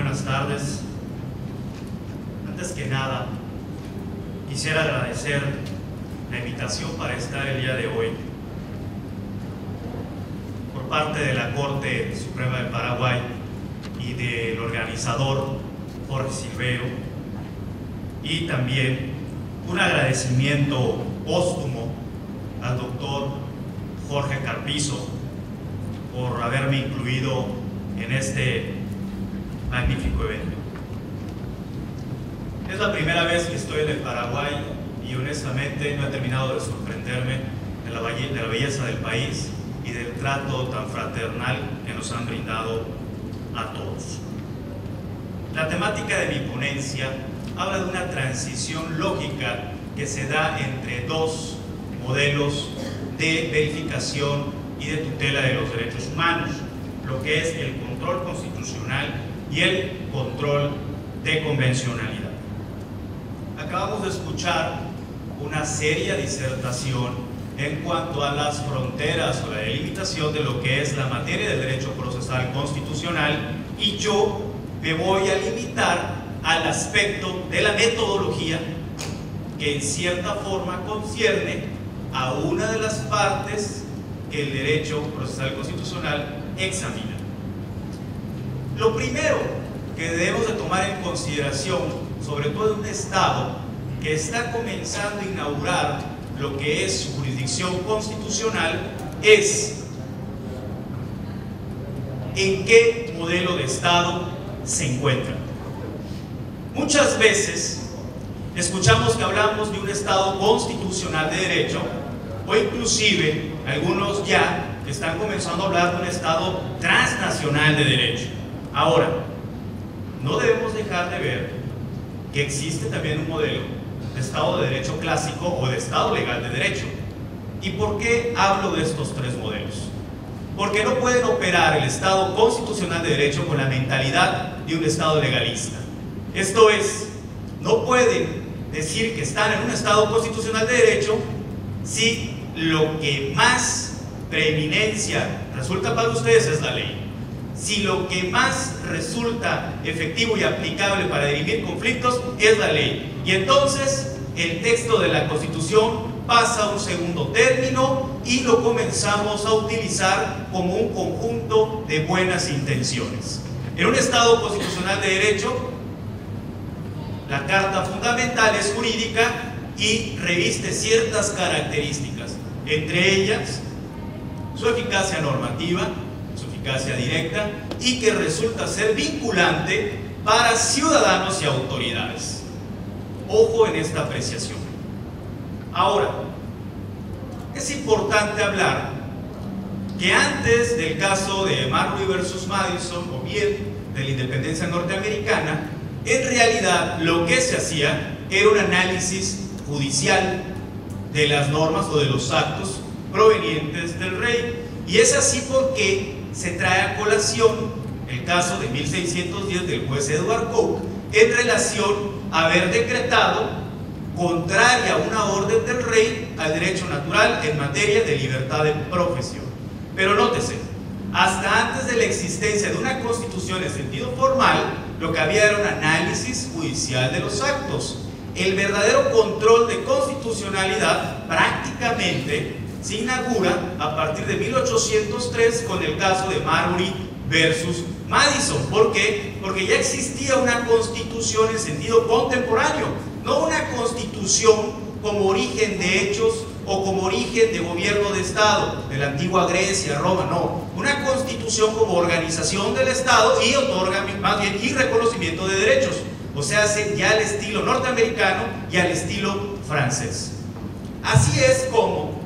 buenas tardes. Antes que nada, quisiera agradecer la invitación para estar el día de hoy por parte de la Corte Suprema del Paraguay y del organizador Jorge Silvero, y también un agradecimiento póstumo al doctor Jorge Carpizo por haberme incluido en este magnífico evento. Es la primera vez que estoy en el Paraguay y honestamente no he terminado de sorprenderme de la belleza del país y del trato tan fraternal que nos han brindado a todos. La temática de mi ponencia habla de una transición lógica que se da entre dos modelos de verificación y de tutela de los derechos humanos, lo que es el control constitucional y el control de convencionalidad. Acabamos de escuchar una seria disertación en cuanto a las fronteras o la delimitación de lo que es la materia del derecho procesal constitucional, y yo me voy a limitar al aspecto de la metodología que en cierta forma concierne a una de las partes que el derecho procesal constitucional examina. Lo primero que debemos de tomar en consideración, sobre todo en un Estado que está comenzando a inaugurar lo que es su jurisdicción constitucional, es en qué modelo de Estado se encuentra. Muchas veces escuchamos que hablamos de un Estado constitucional de derecho, o inclusive algunos ya están comenzando a hablar de un Estado transnacional de derecho. Ahora, no debemos dejar de ver que existe también un modelo de Estado de Derecho clásico o de Estado legal de derecho. ¿Y por qué hablo de estos tres modelos? Porque no pueden operar el Estado constitucional de derecho con la mentalidad de un Estado legalista. Esto es, no pueden decir que están en un Estado constitucional de derecho si lo que más preeminencia resulta para ustedes es la ley. Si lo que más resulta efectivo y aplicable para dirimir conflictos es la ley, y entonces el texto de la Constitución pasa a un segundo término y lo comenzamos a utilizar como un conjunto de buenas intenciones. En un Estado constitucional de derecho, la Carta Fundamental es jurídica y reviste ciertas características, entre ellas su eficacia normativa, su eficacia directa, y que resulta ser vinculante para ciudadanos y autoridades. Ojo en esta apreciación. Ahora, es importante hablar que antes del caso de Marbury versus Madison, o bien de la independencia norteamericana, en realidad lo que se hacía era un análisis judicial de las normas o de los actos provenientes del rey. Y es así porque se trae a colación el caso de 1610 del juez Edward Coke en relación a haber decretado, contraria a una orden del rey, al derecho natural en materia de libertad de profesión. Pero nótese, hasta antes de la existencia de una constitución en sentido formal, lo que había era un análisis judicial de los actos. El verdadero control de constitucionalidad prácticamente se inaugura a partir de 1803 con el caso de Marbury versus Madison. ¿Por qué? Porque ya existía una constitución en sentido contemporáneo, no una constitución como origen de hechos o como origen de gobierno de Estado, de la antigua Grecia, Roma, no. Una constitución como organización del Estado y otorga más bien y reconocimiento de derechos, o sea, ya al estilo norteamericano y al estilo francés. Así es como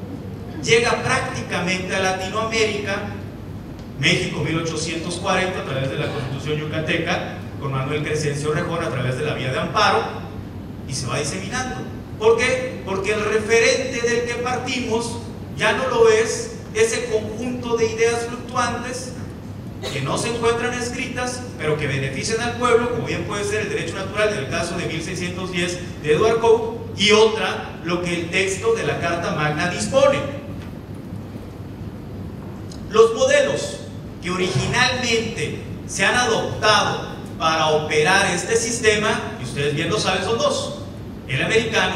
llega prácticamente a Latinoamérica, México 1840 a través de la Constitución yucateca, con Manuel Crescencio Rejón a través de la vía de amparo, y se va diseminando. ¿Por qué? Porque el referente del que partimos ya no lo es ese conjunto de ideas fluctuantes que no se encuentran escritas, pero que benefician al pueblo, como bien puede ser el derecho natural en el caso de 1610 de Edward Coke, y otra, lo que el texto de la Carta Magna dispone. Los modelos que originalmente se han adoptado para operar este sistema, y ustedes bien lo saben, son dos: el americano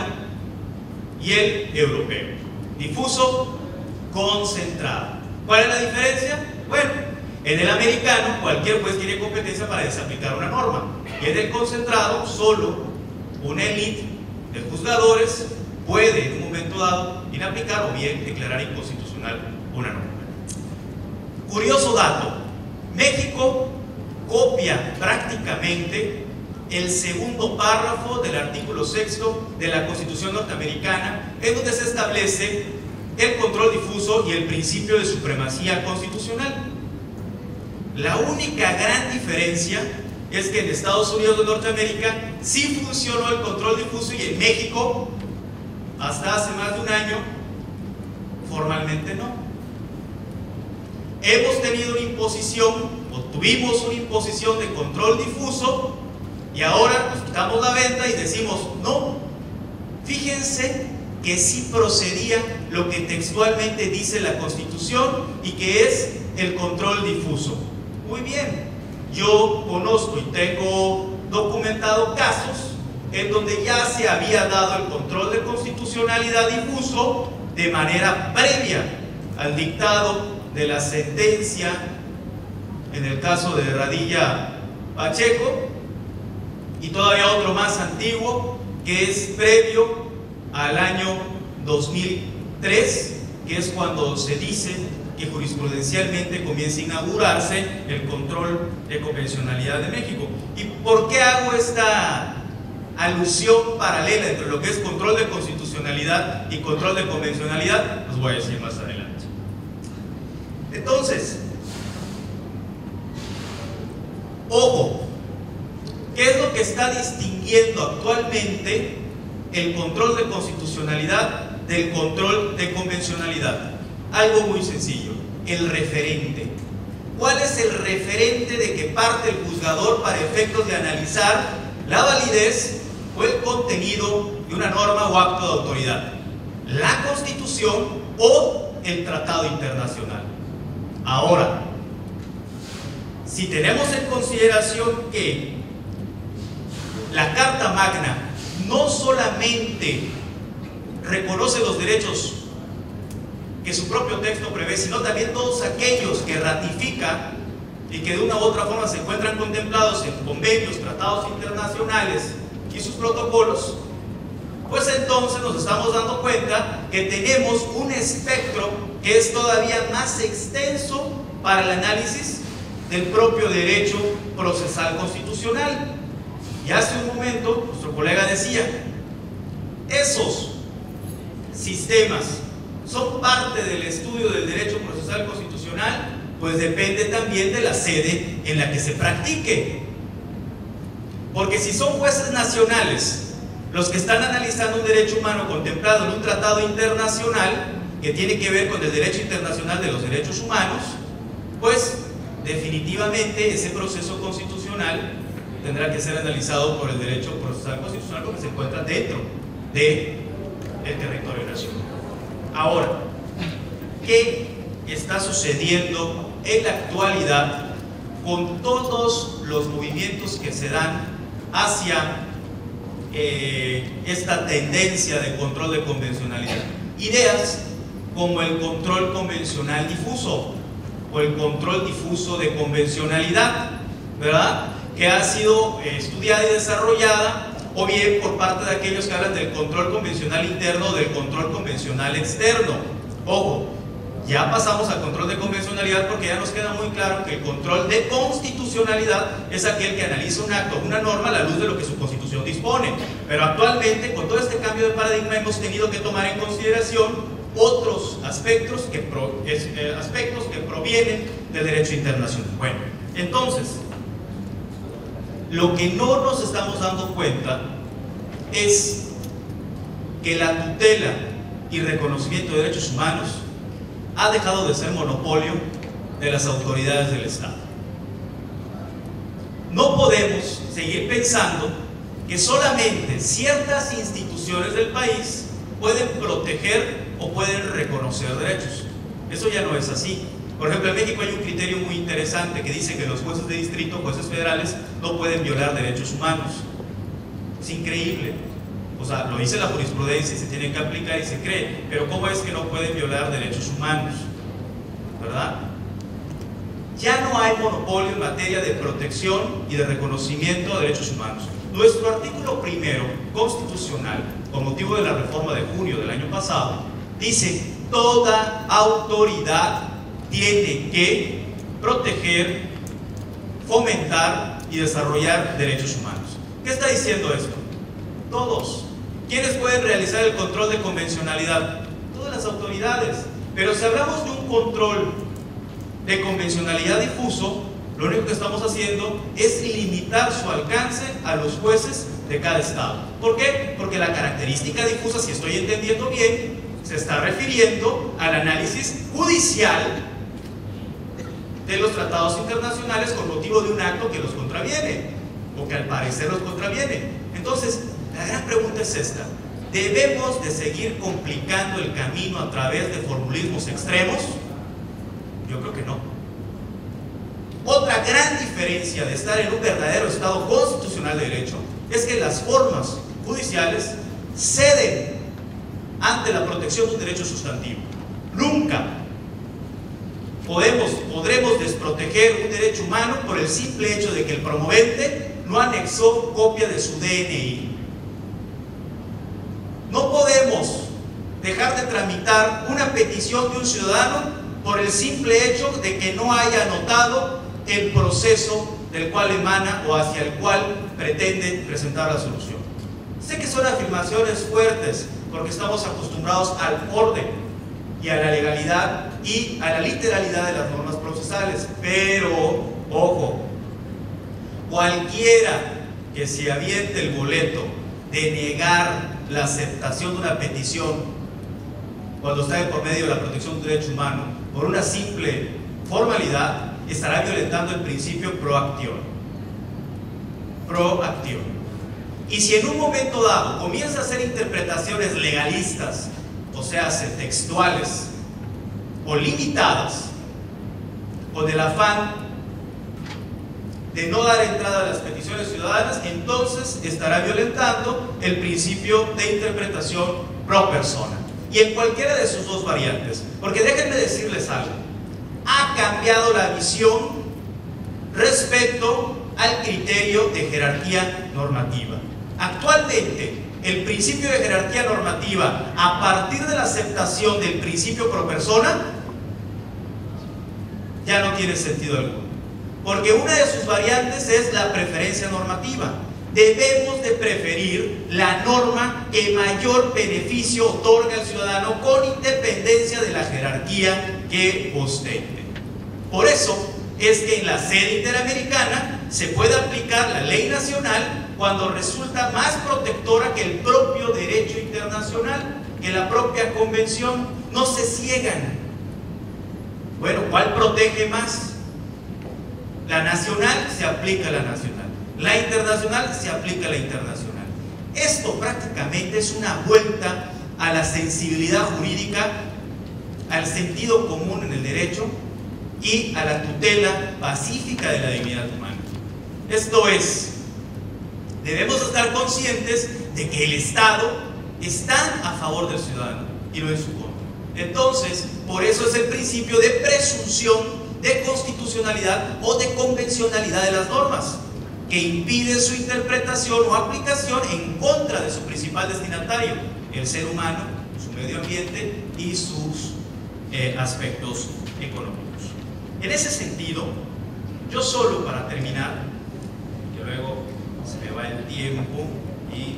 y el europeo. Difuso, concentrado. ¿Cuál es la diferencia? Bueno, en el americano cualquier juez tiene competencia para desaplicar una norma, y en el concentrado solo una élite de juzgadores puede en un momento dado inaplicar o bien declarar inconstitucional una norma. Curioso dato: México copia prácticamente el segundo párrafo del artículo 6º de la Constitución norteamericana, en donde se establece el control difuso y el principio de supremacía constitucional. La única gran diferencia es que en Estados Unidos de Norteamérica sí funcionó el control difuso, y en México, hasta hace más de un año, formalmente no. Hemos tenido una imposición, o tuvimos una imposición de control difuso, y ahora nos quitamos la venda y decimos no. Fíjense que sí procedía lo que textualmente dice la Constitución, y que es el control difuso. Muy bien, yo conozco y tengo documentado casos en donde ya se había dado el control de constitucionalidad difuso de manera previa al dictado de la sentencia, en el caso de Radilla Pacheco, y todavía otro más antiguo que es previo al año 2003, que es cuando se dice que jurisprudencialmente comienza a inaugurarse el control de convencionalidad de México. ¿Y por qué hago esta alusión paralela entre lo que es control de constitucionalidad y control de convencionalidad? Los voy a decir más adelante. Entonces, ojo, ¿qué es lo que está distinguiendo actualmente el control de constitucionalidad del control de convencionalidad? Algo muy sencillo: el referente. ¿Cuál es el referente de que parte el juzgador para efectos de analizar la validez o el contenido de una norma o acto de autoridad? ¿La Constitución o el tratado internacional? Ahora, si tenemos en consideración que la Carta Magna no solamente reconoce los derechos que su propio texto prevé, sino también todos aquellos que ratifica y que de una u otra forma se encuentran contemplados en convenios, tratados internacionales y sus protocolos, pues entonces nos estamos dando cuenta que tenemos un espectro que es todavía más extenso para el análisis del propio derecho procesal constitucional. Y hace un momento nuestro colega decía, esos sistemas son parte del estudio del derecho procesal constitucional, pues depende también de la sede en la que se practique. Porque si son jueces nacionales los que están analizando un derecho humano contemplado en un tratado internacional que tiene que ver con el derecho internacional de los derechos humanos, pues definitivamente ese proceso constitucional tendrá que ser analizado por el derecho procesal constitucional porque se encuentra dentro del territorio nacional. Ahora, ¿qué está sucediendo en la actualidad con todos los movimientos que se dan hacia esta tendencia de control de convencionalidad? Ideas como el control convencional difuso o el control difuso de convencionalidad, ¿verdad?, que ha sido estudiada y desarrollada, o bien por parte de aquellos que hablan del control convencional interno o del control convencional externo. Ojo, ya pasamos al control de convencionalidad porque ya nos queda muy claro que el control de constitucionalidad es aquel que analiza un acto, una norma a la luz de lo que su Constitución dispone. Pero actualmente, con todo este cambio de paradigma, hemos tenido que tomar en consideración otros aspectos que provienen del derecho internacional. Bueno, entonces, lo que no nos estamos dando cuenta es que la tutela y reconocimiento de derechos humanos ha dejado de ser monopolio de las autoridades del Estado. No podemos seguir pensando que solamente ciertas instituciones del país pueden proteger o pueden reconocer derechos. Eso ya no es así. Por ejemplo, en México hay un criterio muy interesante que dice que los jueces de distrito, jueces federales, no pueden violar derechos humanos. Es increíble. O sea, lo dice la jurisprudencia y se tiene que aplicar y se cree, pero ¿cómo es que no pueden violar derechos humanos? ¿Verdad? Ya no hay monopolio en materia de protección y de reconocimiento de derechos humanos. Nuestro artículo primero constitucional, con motivo de la reforma de junio del año pasado, dice: toda autoridad tiene que proteger, fomentar y desarrollar derechos humanos. ¿Qué está diciendo esto? Todos. ¿Quiénes pueden realizar el control de convencionalidad? Todas las autoridades. Pero si hablamos de un control de convencionalidad difuso, lo único que estamos haciendo es limitar su alcance a los jueces de cada estado. ¿Por qué? Porque la característica difusa, si estoy entendiendo bien, se está refiriendo al análisis judicial de los tratados internacionales con motivo de un acto que los contraviene, o que al parecer los contraviene. Entonces, la gran pregunta es esta: ¿debemos de seguir complicando el camino a través de formulismos extremos? Yo creo que no. Otra gran diferencia de estar en un verdadero Estado constitucional de derecho es que las formas judiciales ceden ante la protección de un derecho sustantivo. Nunca podremos desproteger un derecho humano por el simple hecho de que el promovente no anexó copia de su DNI. No podemos dejar de tramitar una petición de un ciudadano por el simple hecho de que no haya anotado el proceso del cual emana o hacia el cual pretende presentar la solución. Sé que son afirmaciones fuertes porque estamos acostumbrados al orden y a la legalidad y a la literalidad de las normas procesales, pero, ojo, cualquiera que se aviente el boleto de negar la aceptación de una petición cuando está de por medio de la protección de un derecho humano por una simple formalidad, estará violentando el principio proacción. Y si en un momento dado comienza a hacer interpretaciones legalistas, o sea, textuales o limitadas, con el afán de no dar entrada a las peticiones ciudadanas, entonces estará violentando el principio de interpretación pro persona. Y en cualquiera de sus dos variantes, porque déjenme decirles algo: ha cambiado la visión respecto al criterio de jerarquía normativa. Actualmente, el principio de jerarquía normativa, a partir de la aceptación del principio pro persona, ya no tiene sentido alguno, porque una de sus variantes es la preferencia normativa. Debemos de preferir la norma que mayor beneficio otorga al ciudadano, con independencia de la jerarquía que ostente. Por eso es que en la sede interamericana se puede aplicar la ley nacional cuando resulta más protectora que el propio derecho internacional, que la propia convención. No se ciegan. Bueno, ¿cuál protege más? La nacional, se aplica la nacional. La internacional, se aplica la internacional. Esto prácticamente es una vuelta a la sensibilidad jurídica, al sentido común en el derecho y a la tutela pacífica de la dignidad humana. Esto es, debemos estar conscientes de que el Estado está a favor del ciudadano y no en su contra. Entonces, por eso es el principio de presunción de constitucionalidad o de convencionalidad de las normas, que impide su interpretación o aplicación en contra de su principal destinatario, el ser humano, su medio ambiente y sus aspectos económicos. En ese sentido, yo solo para terminar, que luego se me va el tiempo y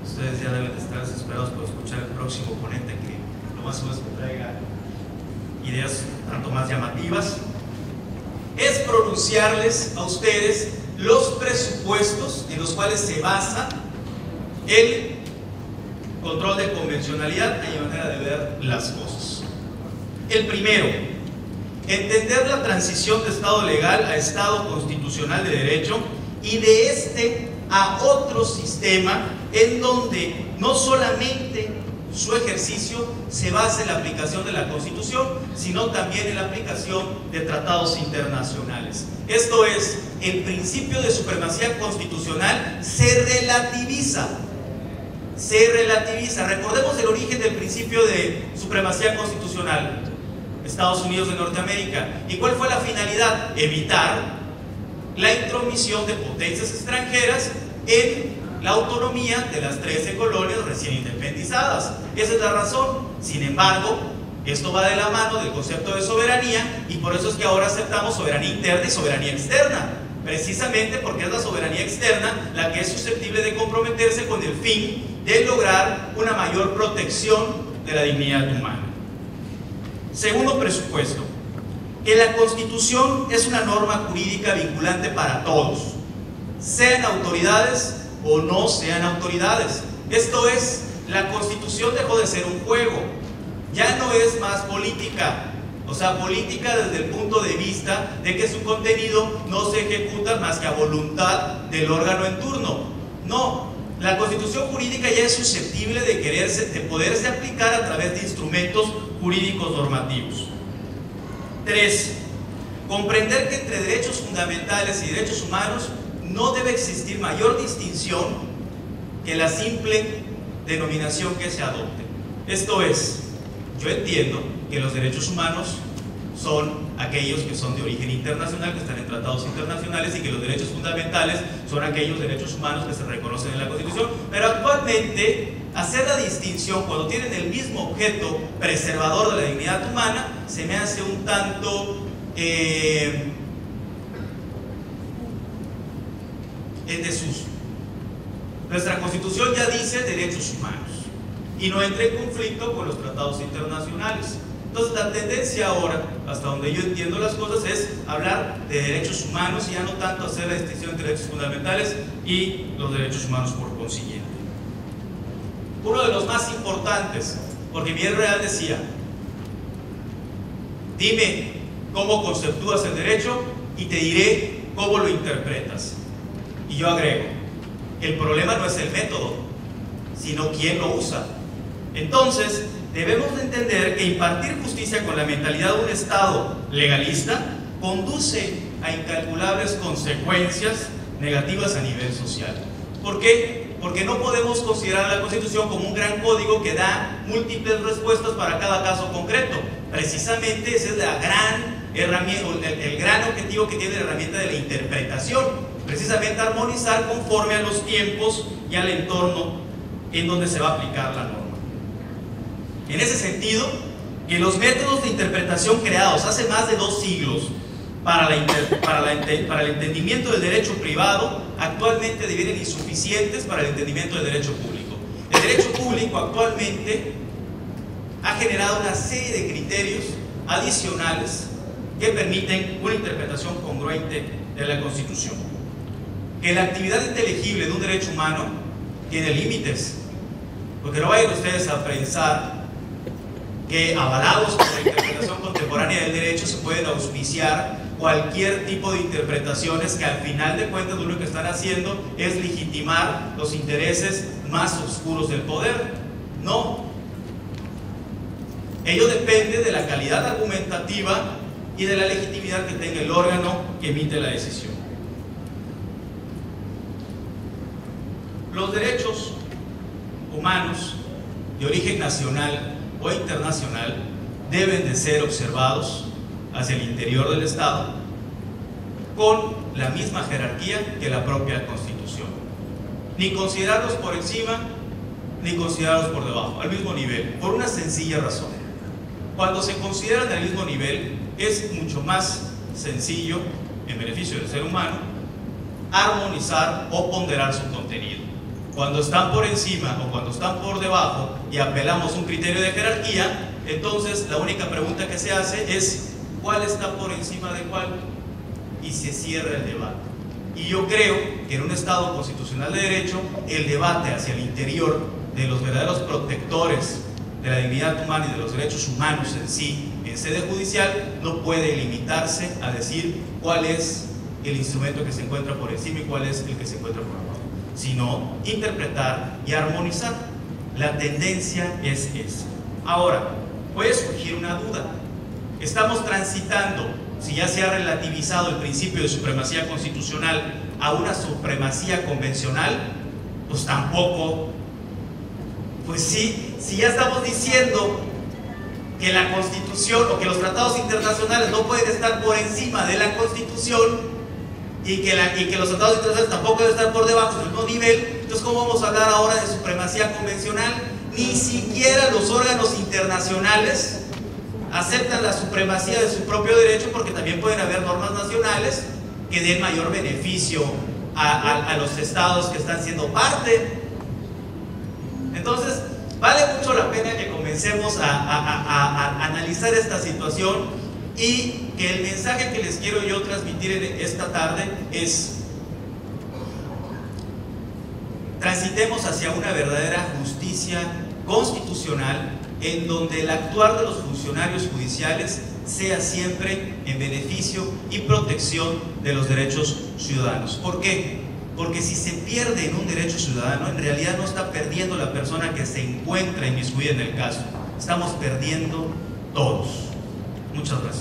ustedes ya deben de estar desesperados por escuchar el próximo ponente, que lo más seguro es que traiga ideas tanto más llamativas, es pronunciarles a ustedes los presupuestos en los cuales se basa el control de convencionalidad y manera de ver las cosas. El primero, entender la transición de Estado legal a Estado constitucional de derecho, y de este a otro sistema en donde no solamente su ejercicio se basa en la aplicación de la Constitución, sino también en la aplicación de tratados internacionales. Esto es, el principio de supremacía constitucional se relativiza. Se relativiza. Recordemos el origen del principio de supremacía constitucional. Estados Unidos de Norteamérica. ¿Y cuál fue la finalidad? Evitar la intromisión de potencias extranjeras en la autonomía de las 13 colonias recién independizadas. Esa es la razón. Sin embargo, esto va de la mano del concepto de soberanía, y por eso es que ahora aceptamos soberanía interna y soberanía externa, precisamente porque es la soberanía externa la que es susceptible de comprometerse con el fin de lograr una mayor protección de la dignidad humana. Segundo presupuesto, que la Constitución es una norma jurídica vinculante para todos, sean autoridades o no sean autoridades. Esto es, la Constitución dejó de ser un juego, ya no es más política, o sea, política desde el punto de vista de que su contenido no se ejecuta más que a voluntad del órgano en turno. No, la Constitución jurídica ya es susceptible de poderse aplicar a través de instrumentos jurídicos normativos. 3. Comprender que entre derechos fundamentales y derechos humanos no debe existir mayor distinción que la simple denominación que se adopte. Esto es, yo entiendo que los derechos humanos son aquellos que son de origen internacional, que están en tratados internacionales, y que los derechos fundamentales son aquellos derechos humanos que se reconocen en la Constitución. Pero actualmente, hacer la distinción cuando tienen el mismo objeto preservador de la dignidad humana se me hace un tanto en desuso. Nuestra Constitución ya dice derechos humanos y no entra en conflicto con los tratados internacionales. Entonces la tendencia ahora, hasta donde yo entiendo las cosas, es hablar de derechos humanos y ya no tanto hacer la distinción entre derechos fundamentales y los derechos humanos por consiguiente. Uno de los más importantes, porque Miguel Real decía, dime cómo conceptúas el derecho y te diré cómo lo interpretas. Y yo agrego, el problema no es el método, sino quién lo usa. Entonces, debemos de entender que impartir justicia con la mentalidad de un Estado legalista conduce a incalculables consecuencias negativas a nivel social. ¿Por qué? Porque no podemos considerar la Constitución como un gran código que da múltiples respuestas para cada caso concreto. Precisamente ese es la gran herramienta, el gran objetivo que tiene la herramienta de la interpretación, precisamente armonizar conforme a los tiempos y al entorno en donde se va a aplicar la norma. En ese sentido, que los métodos de interpretación creados hace más de 2 siglos para el entendimiento del derecho privado actualmente devienen insuficientes para el entendimiento del derecho público. El derecho público actualmente ha generado una serie de criterios adicionales que permiten una interpretación congruente de la Constitución. Que la actividad inteligible de un derecho humano tiene límites, porque no vayan ustedes a pensar que avalados por la interpretación contemporánea del derecho se pueden auspiciar cualquier tipo de interpretaciones que al final de cuentas lo único que están haciendo es legitimar los intereses más oscuros del poder. No. Ello depende de la calidad argumentativa y de la legitimidad que tenga el órgano que emite la decisión. Los derechos humanos de origen nacional o internacional deben de ser observados hacia el interior del Estado con la misma jerarquía que la propia Constitución. Ni considerarlos por encima ni considerarlos por debajo, al mismo nivel, por una sencilla razón. Cuando se consideran al mismo nivel, es mucho más sencillo, en beneficio del ser humano, armonizar o ponderar su contenido. Cuando están por encima o cuando están por debajo y apelamos a un criterio de jerarquía, entonces la única pregunta que se hace es ¿cuál está por encima de cuál? Y se cierra el debate. Y yo creo que en un Estado constitucional de derecho, el debate hacia el interior de los verdaderos protectores de la dignidad humana y de los derechos humanos en sí, en sede judicial, no puede limitarse a decir cuál es el instrumento que se encuentra por encima y cuál es el que se encuentra por abajo, sino interpretar y armonizar La tendencia es esa. Ahora, puede surgir una duda. Estamos transitando, si ya se ha relativizado el principio de supremacía constitucional a una supremacía convencional, pues tampoco. Pues sí, si ya estamos diciendo que la Constitución o que los tratados internacionales no pueden estar por encima de la Constitución y que los tratados internacionales tampoco deben estar por debajo del mismo nivel, entonces ¿cómo vamos a hablar ahora de supremacía convencional? Ni siquiera los órganos internacionales aceptan la supremacía de su propio derecho, porque también pueden haber normas nacionales que den mayor beneficio a los estados que están siendo parte. Entonces, vale mucho la pena que comencemos a analizar esta situación, y que el mensaje que les quiero yo transmitir esta tarde es: transitemos hacia una verdadera justicia constitucional en donde el actuar de los funcionarios judiciales sea siempre en beneficio y protección de los derechos ciudadanos. ¿Por qué? Porque si se pierde en un derecho ciudadano, en realidad no está perdiendo la persona que se encuentra inmiscuida en el caso, estamos perdiendo todos. Muchas gracias.